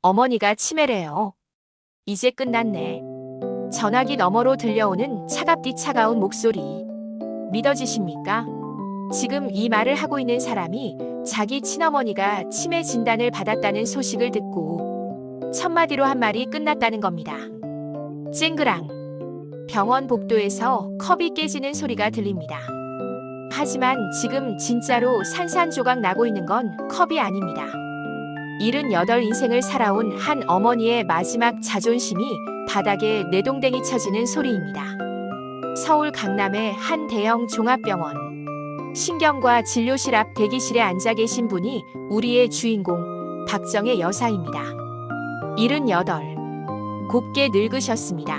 어머니가 치매래요. 이제 끝났네. 전화기 너머로 들려오는 차갑디 차가운 목소리. 믿어지십니까? 지금 이 말을 하고 있는 사람이 자기 친어머니가 치매 진단을 받았다는 소식을 듣고 첫마디로 한 말이 끝났다는 겁니다. 쨍그랑. 병원 복도에서 컵이 깨지는 소리가 들립니다. 하지만 지금 진짜로 산산조각 나고 있는 건 컵이 아닙니다. 78 인생을 살아온 한 어머니의 마지막 자존심이 바닥에 내동댕이 쳐지는 소리입니다. 서울 강남의 한 대형 종합병원. 신경과 진료실 앞 대기실에 앉아 계신 분이 우리의 주인공 박정혜 여사입니다. 78. 곱게 늙으셨습니다.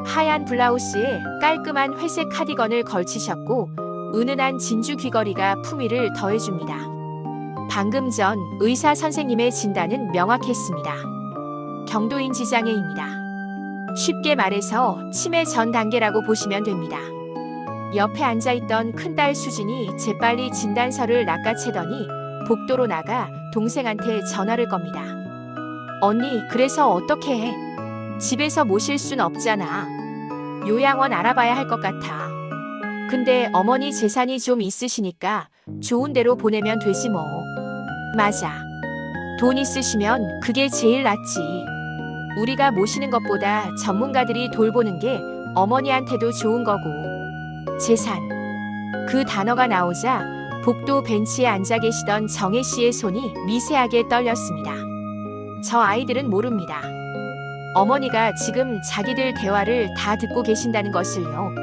하얀 블라우스에 깔끔한 회색 카디건을 걸치셨고 은은한 진주 귀걸이가 품위를 더해줍니다. 방금 전 의사 선생님의 진단은 명확했습니다. 경도인지 장애입니다. 쉽게 말해서 치매 전 단계라고 보시면 됩니다. 옆에 앉아있던 큰딸 수진이 재빨리 진단서를 낚아채더니 복도로 나가 동생한테 전화를 겁니다. 언니, 그래서 어떻게 해? 집에서 모실 순 없잖아. 요양원 알아봐야 할 것 같아. 근데 어머니 재산이 좀 있으시니까 좋은 데로 보내면 되지 뭐. 맞아. 돈 있으시면 그게 제일 낫지. 우리가 모시는 것보다 전문가들이 돌보는 게 어머니한테도 좋은 거고. 재산. 그 단어가 나오자 복도 벤치에 앉아 계시던 정혜 씨의 손이 미세하게 떨렸습니다. 저 아이들은 모릅니다. 어머니가 지금 자기들 대화를 다 듣고 계신다는 것을요.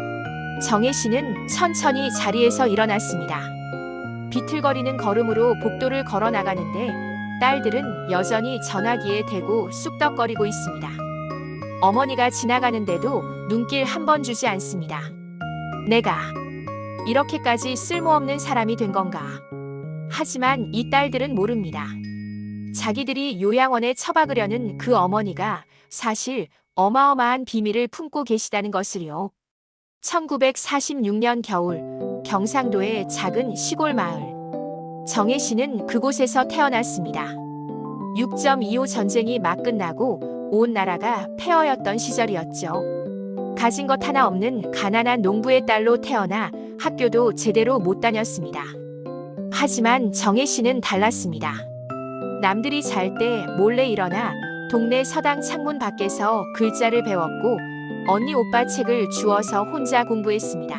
정혜 씨는 천천히 자리에서 일어났습니다. 비틀거리는 걸음으로 복도를 걸어 나가는데 딸들은 여전히 전화기에 대고 쑥덕거리고 있습니다. 어머니가 지나가는데도 눈길 한 번 주지 않습니다. 내가 이렇게까지 쓸모없는 사람이 된 건가? 하지만 이 딸들은 모릅니다. 자기들이 요양원에 처박으려는 그 어머니가 사실 어마어마한 비밀을 품고 계시다는 것을요. 1946년 겨울 경상도의 작은 시골 마을. 정혜 씨는 그곳에서 태어났습니다. 6.25 전쟁이 막 끝나고 온 나라가 폐허였던 시절이었죠. 가진 것 하나 없는 가난한 농부의 딸로 태어나 학교도 제대로 못 다녔습니다. 하지만 정혜 씨는 달랐습니다. 남들이 잘 때 몰래 일어나 동네 서당 창문 밖에서 글자를 배웠고 언니 오빠 책을 주워서 혼자 공부했습니다.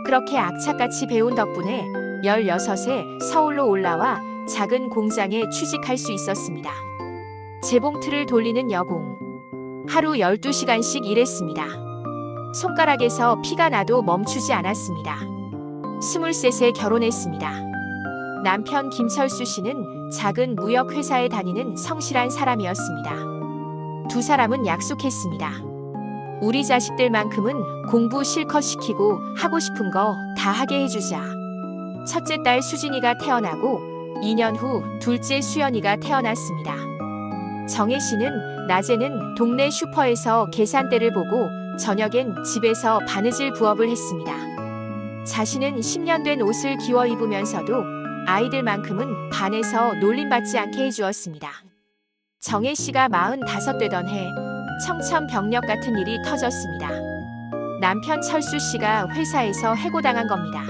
그렇게 악착같이 배운 덕분에 16에 서울로 올라와 작은 공장에 취직할 수 있었습니다. 재봉틀을 돌리는 여공. 하루 12시간씩 일했습니다. 손가락에서 피가 나도 멈추지 않았습니다. 23세 결혼했습니다. 남편 김철수 씨는 작은 무역회사에 다니는 성실한 사람이었습니다. 두 사람은 약속했습니다. 우리 자식들만큼은 공부 실컷 시키고 하고 싶은 거 다 하게 해주자. 첫째 딸 수진이가 태어나고 2년 후 둘째 수연이가 태어났습니다. 정혜 씨는 낮에는 동네 슈퍼에서 계산대를 보고 저녁엔 집에서 바느질 부업을 했습니다. 자신은 10년 된 옷을 기워 입으면서도 아이들만큼은 반에서 놀림받지 않게 해주었습니다. 정혜 씨가 45 되던 해 청천벽력 같은 일이 터졌습니다. 남편 철수 씨가 회사에서 해고당한 겁니다.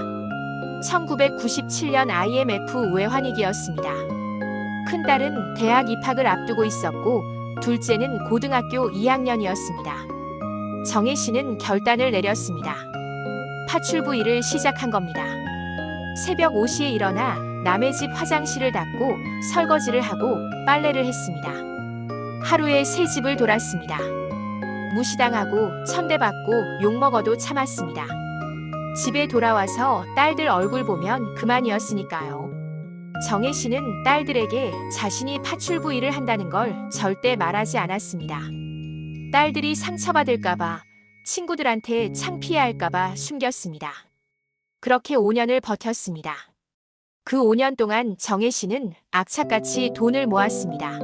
1997년 IMF 외환위기였습니다. 큰딸은 대학 입학을 앞두고 있었고 둘째는 고등학교 2학년이었습니다. 정혜 씨는 결단을 내렸습니다. 파출부 일을 시작한 겁니다. 새벽 5시에 일어나 남의 집 화장실을 닦고 설거지를 하고 빨래를 했습니다. 하루에 3집을 돌았습니다. 무시당하고 천대받고 욕먹어도 참았습니다. 집에 돌아와서 딸들 얼굴 보면 그만이었으니까요. 정혜 씨는 딸들에게 자신이 파출부 일을 한다는 걸 절대 말하지 않았습니다. 딸들이 상처받을까봐, 친구들한테 창피해할까봐 숨겼습니다. 그렇게 5년을 버텼습니다. 그 5년 동안 정혜 씨는 악착같이 돈을 모았습니다.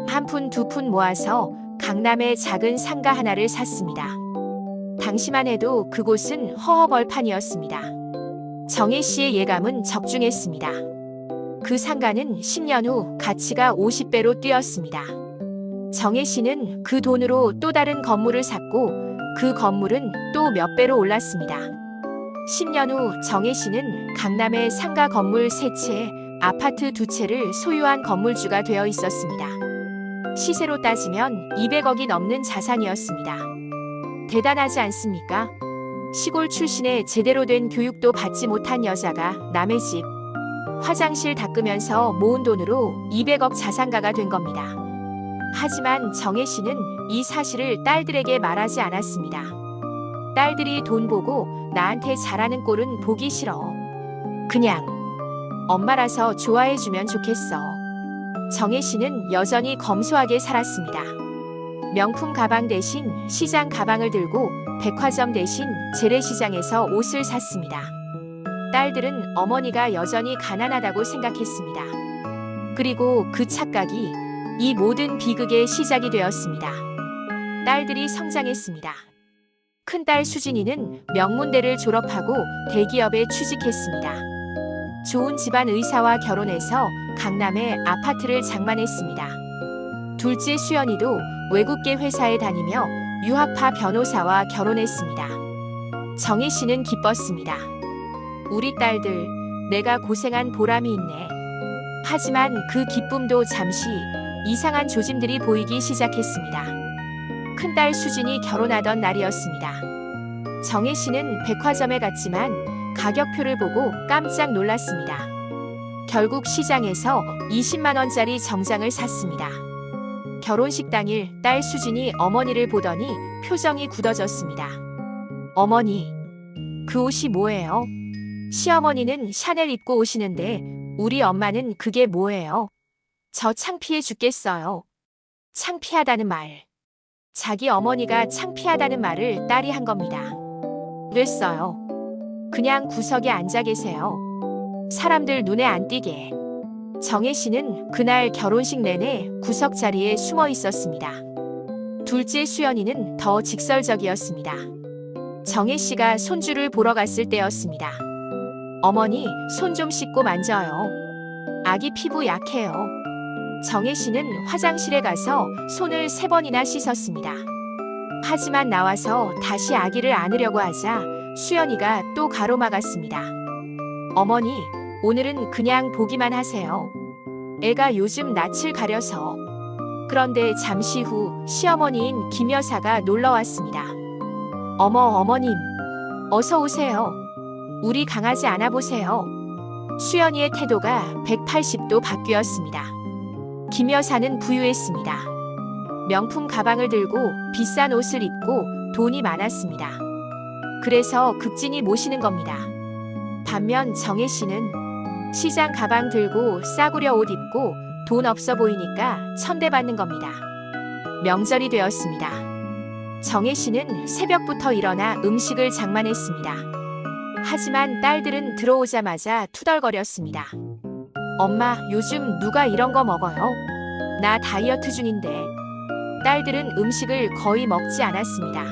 한 푼 두 푼 모아서 강남의 작은 상가 하나를 샀습니다. 당시만 해도 그곳은 허허벌판이었습니다. 정혜 씨의 예감은 적중했습니다. 그 상가는 10년 후 가치가 50배로 뛰었습니다. 정혜 씨는 그 돈으로 또 다른 건물을 샀고 그 건물은 또 몇 배로 올랐습니다. 10년 후 정혜 씨는 강남의 상가 건물 3채, 아파트 2채를 소유한 건물주가 되어 있었습니다. 시세로 따지면 200억이 넘는 자산이었습니다. 대단하지 않습니까? 시골 출신의 제대로 된 교육도 받지 못한 여자가 남의 집, 화장실 닦으면서 모은 돈으로 200억 자산가가 된 겁니다. 하지만 정혜 씨는 이 사실을 딸들에게 말하지 않았습니다. 딸들이 돈 보고 나한테 잘하는 꼴은 보기 싫어. 그냥 엄마라서 좋아해주면 좋겠어. 정혜 씨는 여전히 검소하게 살았습니다. 명품 가방 대신 시장 가방을 들고 백화점 대신 재래시장에서 옷을 샀습니다. 딸들은 어머니가 여전히 가난하다고 생각했습니다. 그리고 그 착각이 이 모든 비극의 시작이 되었습니다. 딸들이 성장했습니다. 큰딸 수진이는 명문대를 졸업하고 대기업에 취직했습니다. 좋은 집안 의사와 결혼해서 강남에 아파트를 장만했습니다. 둘째 수연이도 외국계 회사에 다니며 유학파 변호사와 결혼했습니다. 정혜 씨는 기뻤습니다. 우리 딸들, 내가 고생한 보람이 있네. 하지만 그 기쁨도 잠시 이상한 조짐들이 보이기 시작했습니다. 큰딸 수진이 결혼하던 날이었습니다. 정혜 씨는 백화점에 갔지만 가격표를 보고 깜짝 놀랐습니다. 결국 시장에서 20만 원짜리 정장을 샀습니다. 결혼식 당일 딸 수진이 어머니를 보더니 표정이 굳어졌습니다. 어머니, 그 옷이 뭐예요? 시어머니는 샤넬 입고 오시는데 우리 엄마는 그게 뭐예요? 저 창피해 죽겠어요. 창피하다는 말. 자기 어머니가 창피하다는 말을 딸이 한 겁니다. 그랬어요. 그냥 구석에 앉아 계세요. 사람들 눈에 안 띄게. 정혜 씨는 그날 결혼식 내내 구석 자리에 숨어 있었습니다. 둘째 수연이는 더 직설적이었습니다. 정혜 씨가 손주를 보러 갔을 때였습니다. 어머니, 손 좀 씻고 만져요. 아기 피부 약해요. 정혜 씨는 화장실에 가서 손을 3번이나 씻었습니다. 하지만 나와서 다시 아기를 안으려고 하자 수연이가 또 가로막았습니다. 어머니, 오늘은 그냥 보기만 하세요. 애가 요즘 낯을 가려서. 그런데 잠시 후 시어머니인 김 여사가 놀러 왔습니다. 어머님, 어서 오세요. 우리 강아지 안아보세요. 수연이의 태도가 180도 바뀌었습니다. 김 여사는 부유했습니다. 명품 가방을 들고 비싼 옷을 입고 돈이 많았습니다. 그래서 극진히 모시는 겁니다. 반면 정혜 씨는 시장 가방 들고 싸구려 옷 입고 돈 없어 보이니까 천대받는 겁니다. 명절이 되었습니다. 정혜 씨는 새벽부터 일어나 음식을 장만했습니다. 하지만 딸들은 들어오자마자 투덜거렸습니다. 엄마, 요즘 누가 이런 거 먹어요? 나 다이어트 중인데. 딸들은 음식을 거의 먹지 않았습니다.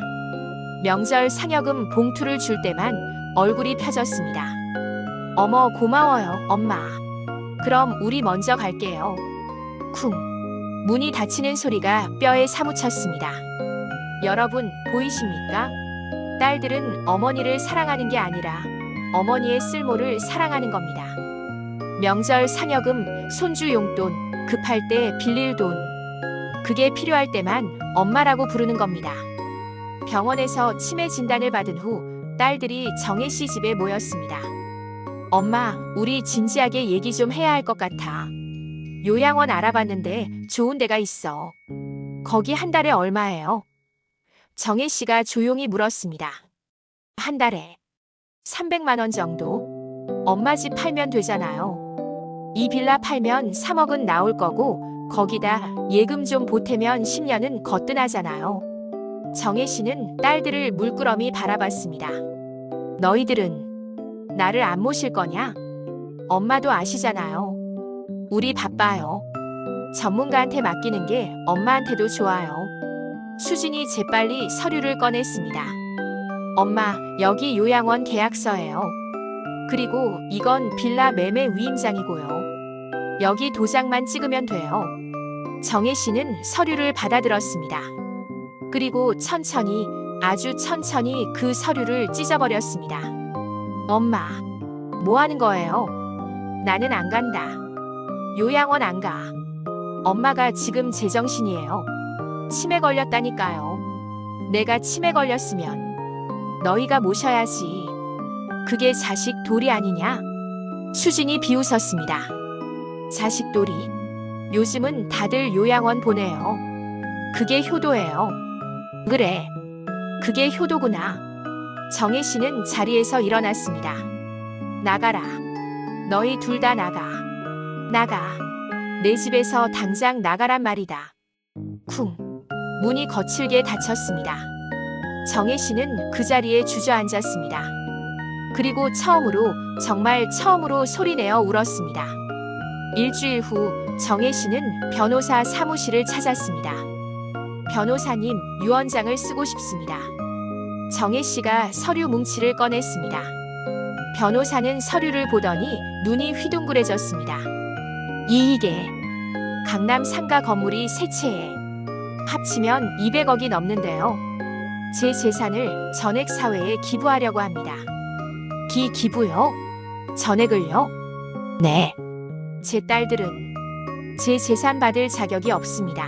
명절 상여금 봉투를 줄 때만 얼굴이 펴졌습니다. 어머, 고마워요, 엄마. 그럼 우리 먼저 갈게요. 쿵. 문이 닫히는 소리가 뼈에 사무쳤습니다. 여러분, 보이십니까? 딸들은 어머니를 사랑하는 게 아니라 어머니의 쓸모를 사랑하는 겁니다. 명절 상여금, 손주 용돈, 급할 때 빌릴 돈. 그게 필요할 때만 엄마라고 부르는 겁니다. 병원에서 치매 진단을 받은 후 딸들이 정혜 씨 집에 모였습니다. 엄마, 우리 진지하게 얘기 좀 해야 할 것 같아. 요양원 알아봤는데 좋은 데가 있어. 거기 한 달에 얼마예요? 정혜 씨가 조용히 물었습니다. 한 달에 300만 원 정도? 엄마 집 팔면 되잖아요. 이 빌라 팔면 3억은 나올 거고 거기다 예금 좀 보태면 10년은 거뜬하잖아요. 정혜 씨는 딸들을 물끄러미 바라봤습니다. 너희들은 나를 안 모실 거냐? 엄마도 아시잖아요. 우리 바빠요. 전문가한테 맡기는 게 엄마한테도 좋아요. 수진이 재빨리 서류를 꺼냈습니다. 엄마, 여기 요양원 계약서예요. 그리고 이건 빌라 매매 위임장이고요. 여기 도장만 찍으면 돼요. 정혜 씨는 서류를 받아들었습니다. 그리고 천천히, 아주 천천히 그 서류를 찢어버렸습니다. 엄마, 뭐 하는 거예요? 나는 안 간다. 요양원 안 가. 엄마가 지금 제정신이에요. 치매 걸렸다니까요. 내가 치매 걸렸으면 너희가 모셔야지. 그게 자식 도리 아니냐? 수진이 비웃었습니다. 자식 도리? 요즘은 다들 요양원 보내요. 그게 효도예요. 그래, 그게 효도구나. 정혜 씨는 자리에서 일어났습니다. 나가라. 너희 둘 다 나가. 나가. 내 집에서 당장 나가란 말이다. 쿵. 문이 거칠게 닫혔습니다. 정혜 씨는 그 자리에 주저앉았습니다. 그리고 처음으로, 정말 처음으로 소리내어 울었습니다. 일주일 후 정혜 씨는 변호사 사무실을 찾았습니다. 변호사님, 유언장을 쓰고 싶습니다. 정혜 씨가 서류 뭉치를 꺼냈습니다. 변호사는 서류를 보더니 눈이 휘둥그레졌습니다. 이게 강남 상가 건물이 세 채에 합치면 200억이 넘는데요. 제 재산을 전액사회에 기부하려고 합니다. 기부요? 전액을요? 네. 제 딸들은 제 재산 받을 자격이 없습니다.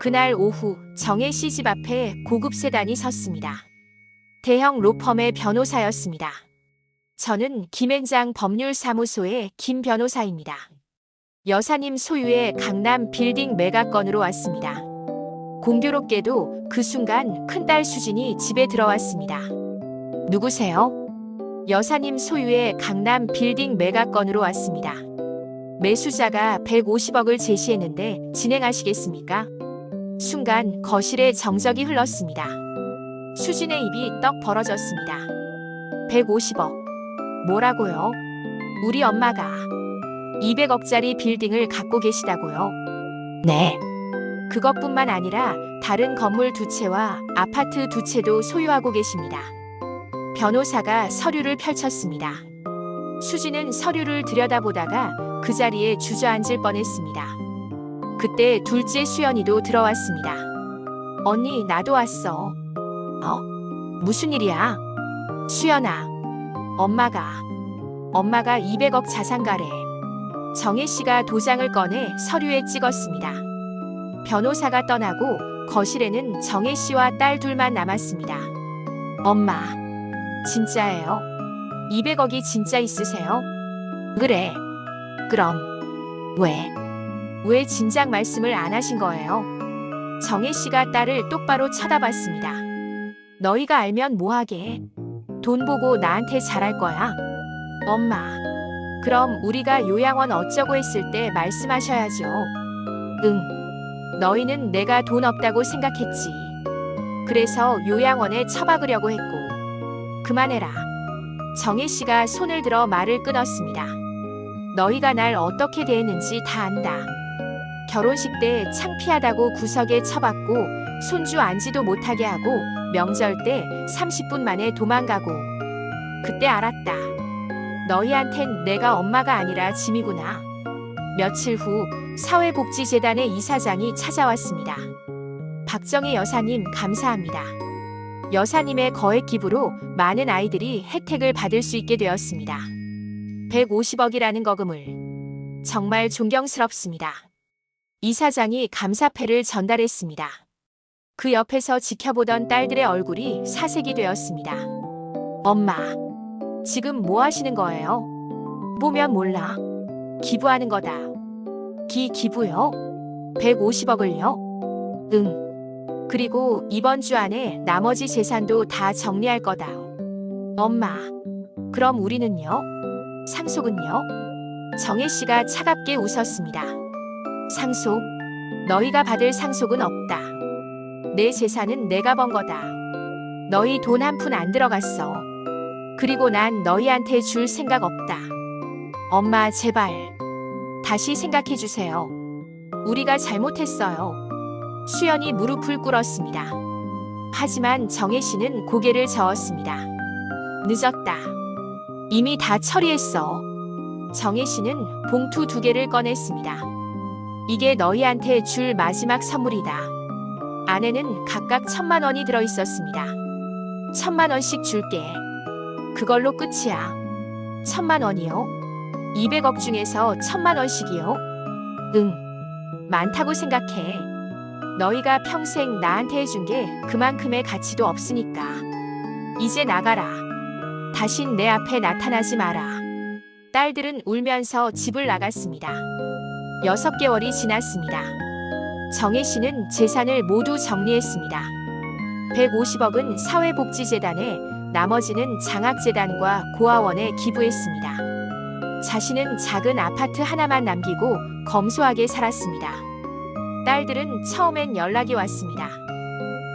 그날 오후 정혜 씨 집 앞에 고급 세단이 섰습니다. 대형 로펌의 변호사였습니다. 저는 김앤장 법률사무소의 김 변호사입니다. 여사님 소유의 강남 빌딩 매각건으로 왔습니다. 공교롭게도 그 순간 큰딸 수진이 집에 들어왔습니다. 누구세요? 여사님 소유의 강남 빌딩 매각건으로 왔습니다. 매수자가 150억을 제시했는데 진행하시겠습니까? 순간 거실에 정적이 흘렀습니다. 수진의 입이 떡 벌어졌습니다. 150억. 뭐라고요? 우리 엄마가 200억짜리 빌딩을 갖고 계시다고요? 네. 그것뿐만 아니라 다른 건물 2채와 아파트 2채도 소유하고 계십니다. 변호사가 서류를 펼쳤습니다. 수진은 서류를 들여다보다가 그 자리에 주저앉을 뻔했습니다. 그때 둘째 수연이도 들어왔습니다. 언니, 나도 왔어. 무슨 일이야? 수연아, 엄마가 200억 자산가래. 정혜 씨가 도장을 꺼내 서류에 찍었습니다. 변호사가 떠나고 거실에는 정혜 씨와 딸 둘만 남았습니다. 엄마, 진짜예요? 200억이 진짜 있으세요? 그래. 그럼 왜 진작 말씀을 안 하신 거예요? 정혜 씨가 딸을 똑바로 쳐다봤습니다. 너희가 알면 뭐하게? 돈 보고 나한테 잘할 거야? 엄마, 그럼 우리가 요양원 어쩌고 했을 때 말씀하셔야죠. 응. 너희는 내가 돈 없다고 생각했지. 그래서 요양원에 처박으려고 했고. 그만해라. 정혜 씨가 손을 들어 말을 끊었습니다. 너희가 날 어떻게 대했는지 다 안다. 결혼식 때 창피하다고 구석에 처박고 손주 안지도 못하게 하고 명절 때 30분 만에 도망가고. 그때 알았다. 너희한텐 내가 엄마가 아니라 짐이구나. 며칠 후 사회복지재단의 이사장이 찾아왔습니다. 박정희 여사님, 감사합니다. 여사님의 거액 기부로 많은 아이들이 혜택을 받을 수 있게 되었습니다. 150억이라는 거금을. 정말 존경스럽습니다. 이사장이 감사패를 전달했습니다. 그 옆에서 지켜보던 딸들의 얼굴이 사색이 되었습니다. 엄마, 지금 뭐 하시는 거예요? 보면 몰라. 기부하는 거다. 기부요? 150억을요? 응. 그리고 이번 주 안에 나머지 재산도 다 정리할 거다. 엄마, 그럼 우리는요? 상속은요? 정혜 씨가 차갑게 웃었습니다. 상속? 너희가 받을 상속은 없다. 내 재산은 내가 번 거다. 너희 돈 한 푼 안 들어갔어. 그리고 난 너희한테 줄 생각 없다. 엄마, 제발 다시 생각해 주세요. 우리가 잘못했어요. 수연이 무릎을 꿇었습니다. 하지만 정혜 씨는 고개를 저었습니다. 늦었다. 이미 다 처리했어. 정혜 씨는 봉투 2개를 꺼냈습니다. 이게 너희한테 줄 마지막 선물이다. 안에는 각각 1,000만 원이 들어있었습니다. 1,000만 원씩 줄게. 그걸로 끝이야. 1,000만 원이요? 200억 중에서 1,000만 원씩이요? 응. 많다고 생각해. 너희가 평생 나한테 해준 게 그만큼의 가치도 없으니까. 이제 나가라. 다신 내 앞에 나타나지 마라. 딸들은 울면서 집을 나갔습니다. 6개월이 지났습니다. 정혜 씨는 재산을 모두 정리했습니다. 150억은 사회복지재단에, 나머지는 장학재단과 고아원에 기부했습니다. 자신은 작은 아파트 하나만 남기고 검소하게 살았습니다. 딸들은 처음엔 연락이 왔습니다.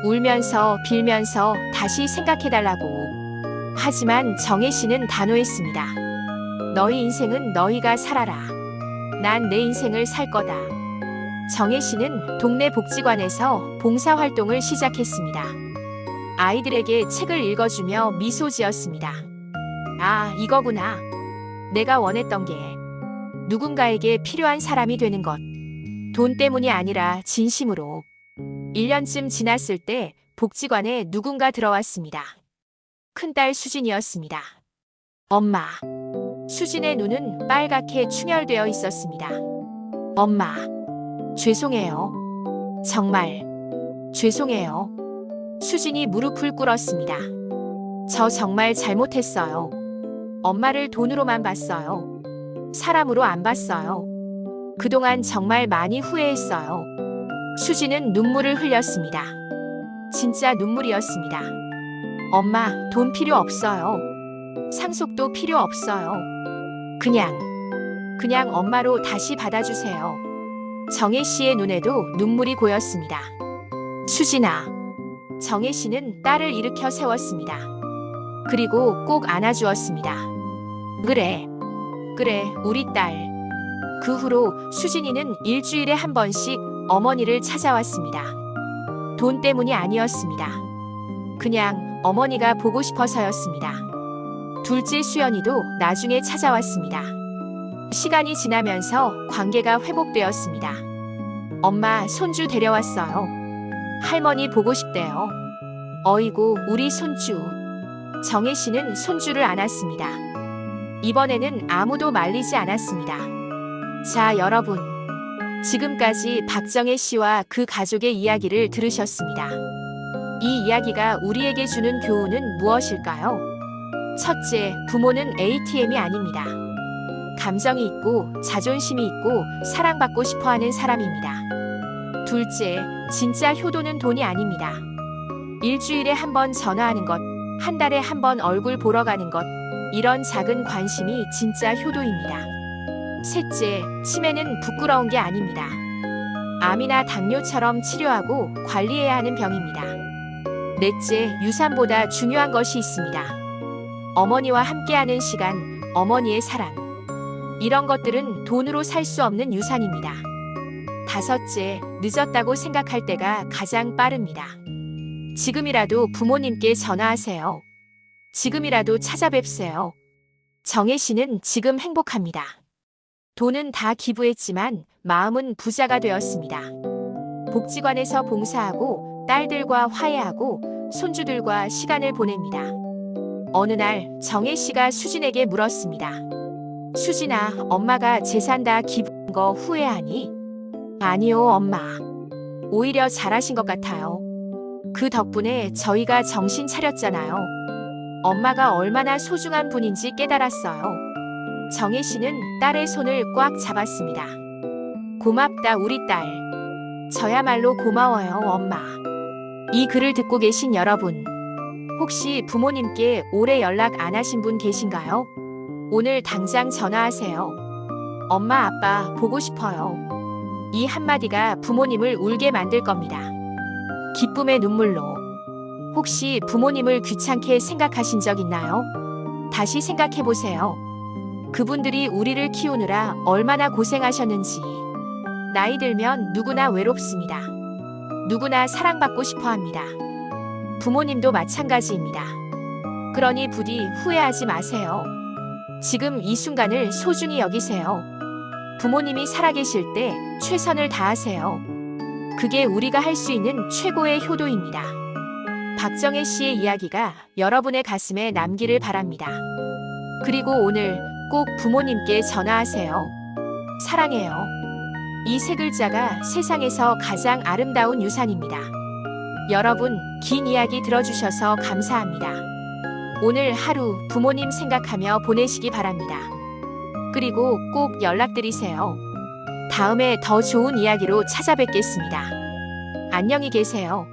울면서 빌면서 다시 생각해달라고. 하지만 정혜 씨는 단호했습니다. 너희 인생은 너희가 살아라. 난 내 인생을 살 거다. 정혜 씨는 동네 복지관에서 봉사활동을 시작했습니다. 아이들에게 책을 읽어주며 미소 지었습니다. 아, 이거구나. 내가 원했던 게. 누군가에게 필요한 사람이 되는 것. 돈 때문이 아니라 진심으로. 1년쯤 지났을 때 복지관에 누군가 들어왔습니다. 큰딸 수진이었습니다. 엄마. 수진의 눈은 빨갛게 충혈되어 있었습니다. 엄마. 죄송해요. 정말. 죄송해요. 수진이 무릎을 꿇었습니다. 저 정말 잘못했어요. 엄마를 돈으로만 봤어요. 사람으로 안 봤어요. 그동안 정말 많이 후회했어요. 수진은 눈물을 흘렸습니다. 진짜 눈물이었습니다. 엄마, 돈 필요 없어요. 상속도 필요 없어요. 그냥 엄마로 다시 받아주세요. 정혜 씨의 눈에도 눈물이 고였습니다. 수진아. 정혜 씨는 딸을 일으켜 세웠습니다. 그리고 꼭 안아주었습니다. 그래, 우리 딸. 그 후로 수진이는 일주일에 한 번씩 어머니를 찾아왔습니다. 돈 때문이 아니었습니다. 그냥 어머니가 보고 싶어서였습니다. 둘째 수연이도 나중에 찾아왔습니다. 시간이 지나면서 관계가 회복되었습니다. 엄마, 손주 데려왔어요. 할머니 보고 싶대요. 어이구, 우리 손주. 정혜 씨는 손주를 안았습니다. 이번에는 아무도 말리지 않았습니다. 자, 여러분. 지금까지 박정혜 씨와 그 가족의 이야기를 들으셨습니다. 이 이야기가 우리에게 주는 교훈은 무엇일까요? 첫째, 부모는 ATM이 아닙니다. 감정이 있고 자존심이 있고 사랑받고 싶어하는 사람입니다. 둘째, 진짜 효도는 돈이 아닙니다. 일주일에 한 번 전화하는 것, 한 달에 한 번 얼굴 보러 가는 것, 이런 작은 관심이 진짜 효도입니다. 셋째, 치매는 부끄러운 게 아닙니다. 암이나 당뇨처럼 치료하고 관리해야 하는 병입니다. 넷째, 유산보다 중요한 것이 있습니다. 어머니와 함께하는 시간, 어머니의 사랑. 이런 것들은 돈으로 살 수 없는 유산입니다. 다섯째, 늦었다고 생각할 때가 가장 빠릅니다. 지금이라도 부모님께 전화하세요. 지금이라도 찾아뵙세요. 정혜 씨는 지금 행복합니다. 돈은 다 기부했지만 마음은 부자가 되었습니다. 복지관에서 봉사하고 딸들과 화해하고 손주들과 시간을 보냅니다. 어느 날 정혜 씨가 수진에게 물었습니다. 수진아, 엄마가 재산 다 기부한 거 후회하니? 아니요, 엄마. 오히려 잘하신 것 같아요. 그 덕분에 저희가 정신 차렸잖아요. 엄마가 얼마나 소중한 분인지 깨달았어요. 정혜 씨는 딸의 손을 꽉 잡았습니다. 고맙다, 우리 딸. 저야말로 고마워요, 엄마. 이 글을 듣고 계신 여러분, 혹시 부모님께 오래 연락 안 하신 분 계신가요? 오늘 당장 전화하세요. 엄마, 아빠 보고 싶어요. 이 한마디가 부모님을 울게 만들 겁니다. 기쁨의 눈물로. 혹시 부모님을 귀찮게 생각하신 적 있나요? 다시 생각해 보세요. 그분들이 우리를 키우느라 얼마나 고생하셨는지. 나이 들면 누구나 외롭습니다. 누구나 사랑받고 싶어 합니다. 부모님도 마찬가지입니다. 그러니 부디 후회하지 마세요. 지금 이 순간을 소중히 여기세요. 부모님이 살아계실 때 최선을 다하세요. 그게 우리가 할 수 있는 최고의 효도입니다. 박정혜 씨의 이야기가 여러분의 가슴에 남기를 바랍니다. 그리고 오늘 꼭 부모님께 전화하세요. 사랑해요. 이 세 글자가 세상에서 가장 아름다운 유산입니다. 여러분, 긴 이야기 들어주셔서 감사합니다. 오늘 하루 부모님 생각하며 보내시기 바랍니다. 그리고 꼭 연락드리세요. 다음에 더 좋은 이야기로 찾아뵙겠습니다. 안녕히 계세요.